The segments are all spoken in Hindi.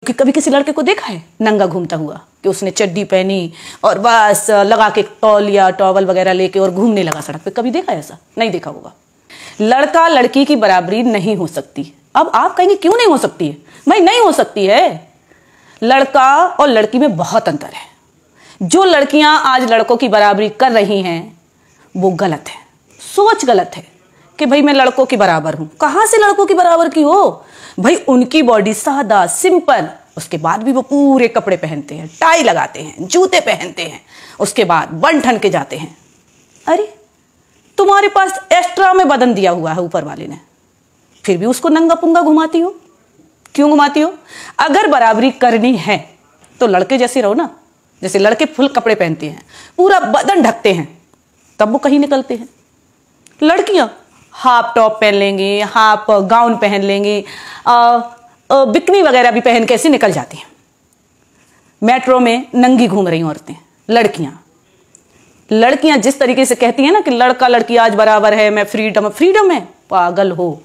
कि कभी किसी लड़के को देखा है नंगा घूमता हुआ कि उसने चड्डी पहनी और बस लगा के तौलिया टॉवल वगैरह लेके और घूमने लगा सड़क पे? कभी देखा है ऐसा? नहीं देखा होगा। लड़का लड़की की बराबरी नहीं हो सकती। अब आप कहेंगे क्यों नहीं हो सकती है? भाई नहीं हो सकती है। लड़का और लड़की में बहुत अंतर है। जो लड़कियां आज लड़कों की बराबरी कर रही हैं वो गलत है, सोच गलत है कि भाई मैं लड़कों की बराबर हूं। कहां से लड़कों की बराबर की हो भाई? उनकी बॉडी सादा सिंपल, उसके बाद भी वो पूरे कपड़े पहनते हैं, टाई लगाते हैं, जूते पहनते हैं, उसके बाद बन ठन के जाते हैं। अरे तुम्हारे पास एक्स्ट्रा में बदन दिया हुआ है ऊपर वाले ने, फिर भी उसको नंगा पुंगा घुमाती हो। क्यों घुमाती हो? अगर बराबरी करनी है तो लड़के जैसे रहो ना। जैसे लड़के फुल कपड़े पहनते हैं, पूरा बदन ढकते हैं, तब वो कहीं निकलते हैं। लड़कियां हाफ टॉप पहन लेंगी, हाफ गाउन पहन लेंगी, बिकनी वगैरह भी पहन के ऐसे निकल जाती हैं। मेट्रो में नंगी घूम रही औरतें, लड़कियां जिस तरीके से कहती हैं ना कि लड़का लड़की आज बराबर है, मैं फ्रीडम है, पागल हो।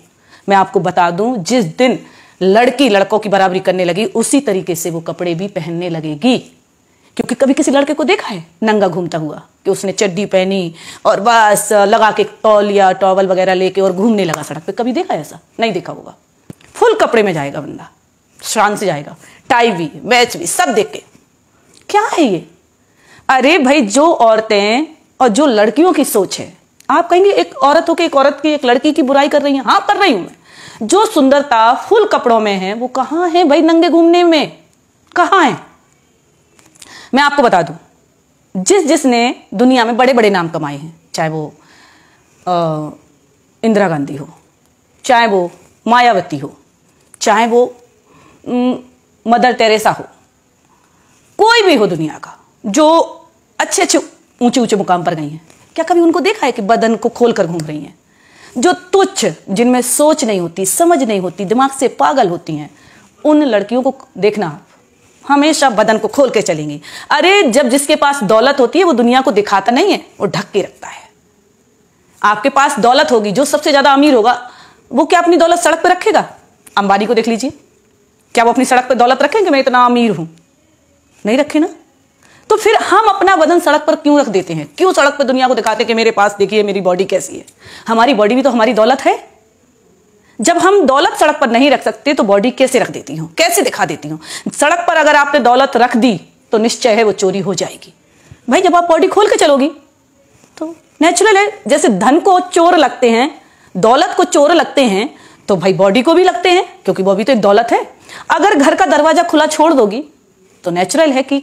मैं आपको बता दूं, जिस दिन लड़की लड़कों की बराबरी करने लगी उसी तरीके से वो कपड़े भी पहनने लगेगी। क्योंकि कभी किसी लड़के को देखा है नंगा घूमता हुआ कि उसने चड्डी पहनी और बस लगा के तौलिया टॉवल वगैरह लेके और घूमने लगा सड़क पे? कभी देखा है ऐसा? नहीं देखा होगा। फुल कपड़े में जाएगा बंदा, शान से जाएगा, टाई भी मैच भी सब देख के। क्या है ये? अरे भाई, जो औरतें और जो लड़कियों की सोच है, आप कहेंगे एक औरत हो के एक औरत की, एक लड़की की बुराई कर रही है। हाँ कर रही हूं मैं। जो सुंदरता फुल कपड़ों में है वो कहां है भाई नंगे घूमने में? कहां है? मैं आपको बता दूं, जिसने दुनिया में बड़े बड़े नाम कमाए हैं, चाहे वो इंदिरा गांधी हो, चाहे वो मायावती हो, चाहे वो मदर टेरेसा हो, कोई भी हो दुनिया का, जो अच्छे अच्छे ऊंचे ऊंचे मुकाम पर गई हैं, क्या कभी उनको देखा है कि बदन को खोलकर घूम रही हैं? जो तुच्छ, जिनमें सोच नहीं होती, समझ नहीं होती, दिमाग से पागल होती हैं, उन लड़कियों को देखना हमेशा बदन को खोल के चलेंगी। अरे जब जिसके पास दौलत होती है वो दुनिया को दिखाता नहीं है, वो ढक के रखता है। आपके पास दौलत होगी, जो सबसे ज्यादा अमीर होगा वो क्या अपनी दौलत सड़क पे रखेगा? अंबानी को देख लीजिए, क्या वो अपनी सड़क पे दौलत रखेंगे मैं इतना अमीर हूं? नहीं रखे ना। तो फिर हम अपना बदन सड़क पर क्यों रख देते हैं? क्यों सड़क पर दुनिया को दिखाते कि मेरे पास देखिए मेरी बॉडी कैसी है? हमारी बॉडी भी तो हमारी दौलत है। जब हम दौलत सड़क पर नहीं रख सकते तो बॉडी कैसे रख देती हूं, कैसे दिखा देती हूं? सड़क पर अगर आपने दौलत रख दी तो निश्चय है वो चोरी हो जाएगी। भाई जब आप बॉडी खोल के चलोगी तो नेचुरल है। जैसे धन को चोर लगते हैं, दौलत को चोर लगते हैं, तो भाई बॉडी को भी लगते हैं, क्योंकि वो भी तो एक दौलत है। अगर घर का दरवाजा खुला छोड़ दोगी तो नेचुरल है कि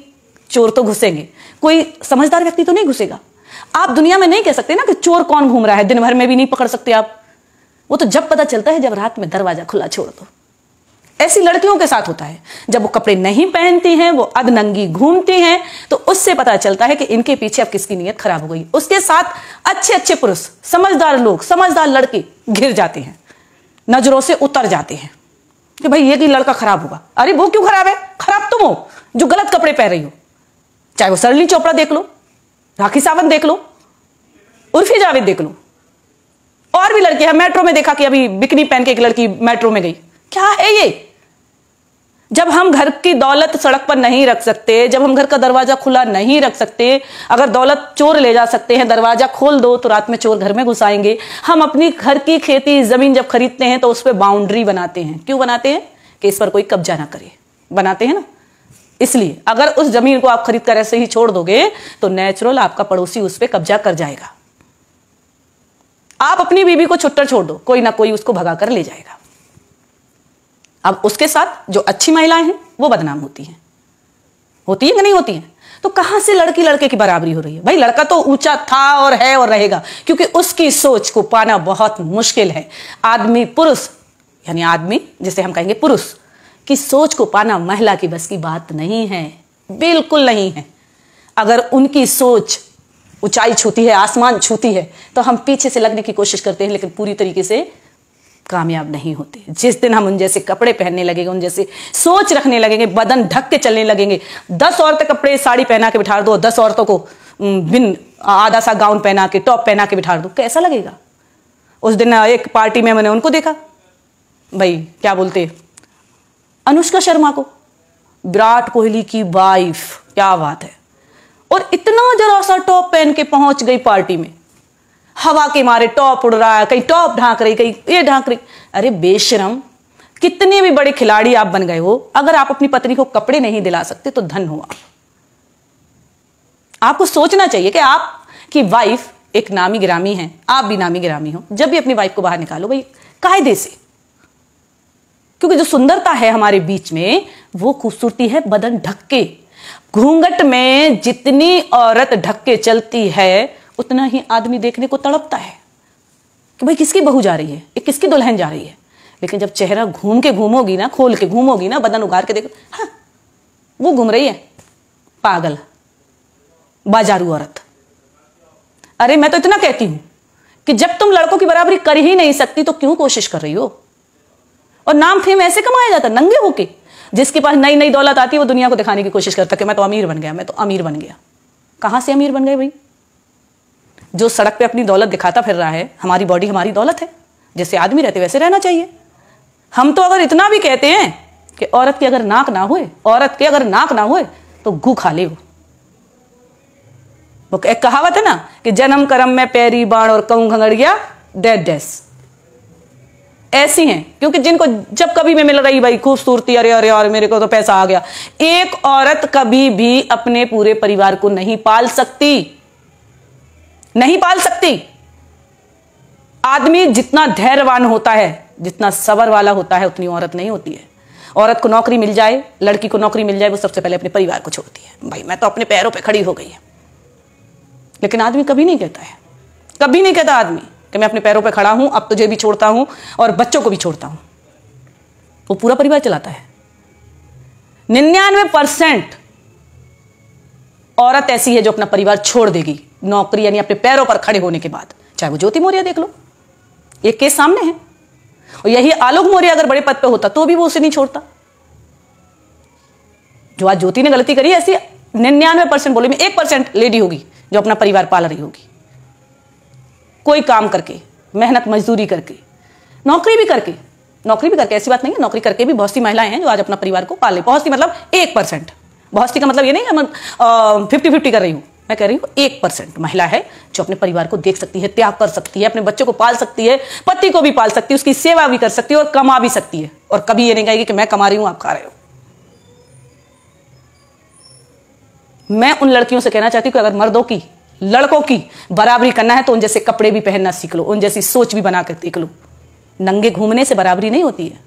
चोर तो घुसेंगे, कोई समझदार व्यक्ति तो नहीं घुसेगा। आप दुनिया में नहीं कह सकते ना कि चोर कौन घूम रहा है, दिन भर में भी नहीं पकड़ सकते आप। वो तो जब पता चलता है जब रात में दरवाजा खुला छोड़ दो। ऐसी लड़कियों के साथ होता है, जब वो कपड़े नहीं पहनती हैं, वो अधनंगी घूमती हैं, तो उससे पता चलता है कि इनके पीछे अब किसकी नीयत खराब हो गई। उसके साथ अच्छे अच्छे पुरुष, समझदार लोग, समझदार लड़के घिर जाते हैं, नजरों से उतर जाते हैं कि भाई ये कि लड़का खराब होगा। अरे वो क्यों खराब है? खराब तुम हो जो गलत कपड़े पहन रही हो। चाहे वो सरली चोपड़ा देख लो, राखी सावंत देख लो, उर्फी जावेद देख लो, और भी लड़कियां। मेट्रो में देखा कि अभी बिकनी पहन के एक लड़की मेट्रो में गई। क्या है ये? जब हम घर की दौलत सड़क पर नहीं रख सकते, जब हम घर का दरवाजा खुला नहीं रख सकते, अगर दौलत चोर ले जा सकते हैं, दरवाजा खोल दो तो रात में चोर घर में घुस आएंगे। हम अपनी घर की खेती जमीन जब खरीदते हैं तो उस पर बाउंड्री बनाते हैं। क्यों बनाते हैं? कि इस पर कोई कब्जा ना करे, बनाते हैं ना। इसलिए अगर उस जमीन को आप खरीद कर ऐसे ही छोड़ दोगे तो नेचुरल आपका पड़ोसी उस पर कब्जा कर जाएगा। आप अपनी बीवी को छुट्टर छोड़ दो, कोई ना कोई उसको भगा कर ले जाएगा। अब उसके साथ जो अच्छी महिलाएं हैं वो बदनाम होती हैं। होती है कि नहीं होती है? तो कहां से लड़की लड़के की बराबरी हो रही है? भाई लड़का तो ऊंचा था और है और रहेगा, क्योंकि उसकी सोच को पाना बहुत मुश्किल है। आदमी, पुरुष, यानी आदमी जिसे हम कहेंगे पुरुष की सोच को पाना महिला की बस की बात नहीं है, बिल्कुल नहीं है। अगर उनकी सोच ऊंचाई छूती है, आसमान छूती है, तो हम पीछे से लगने की कोशिश करते हैं, लेकिन पूरी तरीके से कामयाब नहीं होते। जिस दिन हम उन जैसे कपड़े पहनने लगेंगे, उन जैसे सोच रखने लगेंगे, बदन ढक के चलने लगेंगे, 10 औरतें कपड़े साड़ी पहना के बिठा दो, 10 औरतों को बिन आधा सा गाउन पहना के, टॉप पहना के बिठा दो, कैसा लगेगा? उस दिन एक पार्टी में मैंने उनको देखा, भाई क्या बोलते, अनुष्का शर्मा को, विराट कोहली की वाइफ, क्या बात है। और इतना जरा सा टॉप पहन के पहुंच गई पार्टी में, हवा के मारे टॉप उड़ रहा है, कहीं टॉप ढांक रही, कहीं ये ढांक रही। अरे बेशरम, कितने भी बड़े खिलाड़ी आप बन गए हो, अगर आप अपनी पत्नी को कपड़े नहीं दिला सकते तो धन हो आप। आपको सोचना चाहिए कि आपकी वाइफ एक नामी गिरामी है, आप भी नामी गिरामी हो। जब भी अपनी वाइफ को बाहर निकालो भाई कायदे से, क्योंकि जो सुंदरता है हमारे बीच में वो खूबसूरती है बदन ढक के। घूंघट में जितनी औरत ढक के चलती है उतना ही आदमी देखने को तड़पता है कि भाई किसकी बहू जा रही है, ये किसकी दुल्हन जा रही है। लेकिन जब चेहरा घूम के घूमोगी ना, खोल के घूमोगी ना, बदन उगार के देखो, हाँ वो घूम रही है पागल बाजारू औरत। अरे मैं तो इतना कहती हूं कि जब तुम लड़कों की बराबरी कर ही नहीं सकती तो क्यों कोशिश कर रही हो। और नाम फेम ऐसे कमाया जाता नंगे होके। जिसके पास नई नई दौलत आती है वो दुनिया को दिखाने की कोशिश करता कि मैं तो अमीर बन गया, मैं तो अमीर बन गया। कहां से अमीर बन गए भाई? जो सड़क पे अपनी दौलत दिखाता फिर रहा है, हमारी बॉडी हमारी दौलत है, जैसे आदमी रहते वैसे रहना चाहिए। हम तो अगर इतना भी कहते हैं कि औरत की अगर नाक ना होए, औरत के अगर नाक ना होए तो गू खा ले। वो एक कहावत है ना कि जन्म कर्म में पैरी बाण और कहूं घंगड़िया डेड डेस, ऐसी हैं। क्योंकि जिनको जब कभी में मिल रही भाई खूबसूरती, अरे अरे अरे मेरे को तो पैसा आ गया। एक औरत कभी भी अपने पूरे परिवार को नहीं पाल सकती, नहीं पाल सकती। आदमी जितना धैर्यवान होता है, जितना सबर वाला होता है, उतनी औरत नहीं होती है। औरत को नौकरी मिल जाए, लड़की को नौकरी मिल जाए, वो सबसे पहले अपने परिवार को छोड़ती है। भाई मैं तो अपने पैरों पे खड़ी हो गई है। लेकिन आदमी कभी नहीं कहता है, कभी नहीं कहता आदमी कि मैं अपने पैरों पे खड़ा हूं, अब तुझे भी छोड़ता हूं और बच्चों को भी छोड़ता हूं। वो पूरा परिवार चलाता है। 99% औरत ऐसी है जो अपना परिवार छोड़ देगी नौकरी यानी अपने पैरों पर खड़े होने के बाद। चाहे वो ज्योति मौर्य देख लो, एक केस सामने है। और यही आलोक मौर्य अगर बड़े पद पे होता तो भी वो उसे नहीं छोड़ता। जो आज ज्योति ने गलती करी, ऐसी 99% बोले में 1% लेडी होगी जो अपना परिवार पाल रही होगी, कोई काम करके, मेहनत मजदूरी करके, नौकरी भी करके। ऐसी बात नहीं है, नौकरी करके भी बहुत सी महिलाएं हैं जो आज अपना परिवार को पाले। बहुत सी मतलब 1%। बहुत सी का मतलब ये नहीं है मैं 50-50 कर रही हूं। मैं कह रही हूं 1% महिला है जो अपने परिवार को देख सकती है, त्याग कर सकती है, अपने बच्चों को पाल सकती है, पति को भी पाल सकती है, उसकी सेवा भी कर सकती है और कमा भी सकती है। और कभी ये नहीं कहेगी कि मैं कमा रही हूं आप खा रहे हो। मैं उन लड़कियों से कहना चाहती हूं कि अगर मर्दों की, लड़कों की बराबरी करना है तो उन जैसे कपड़े भी पहनना सीख लो, उन जैसी सोच भी बना कर देख लो। नंगे घूमने से बराबरी नहीं होती है।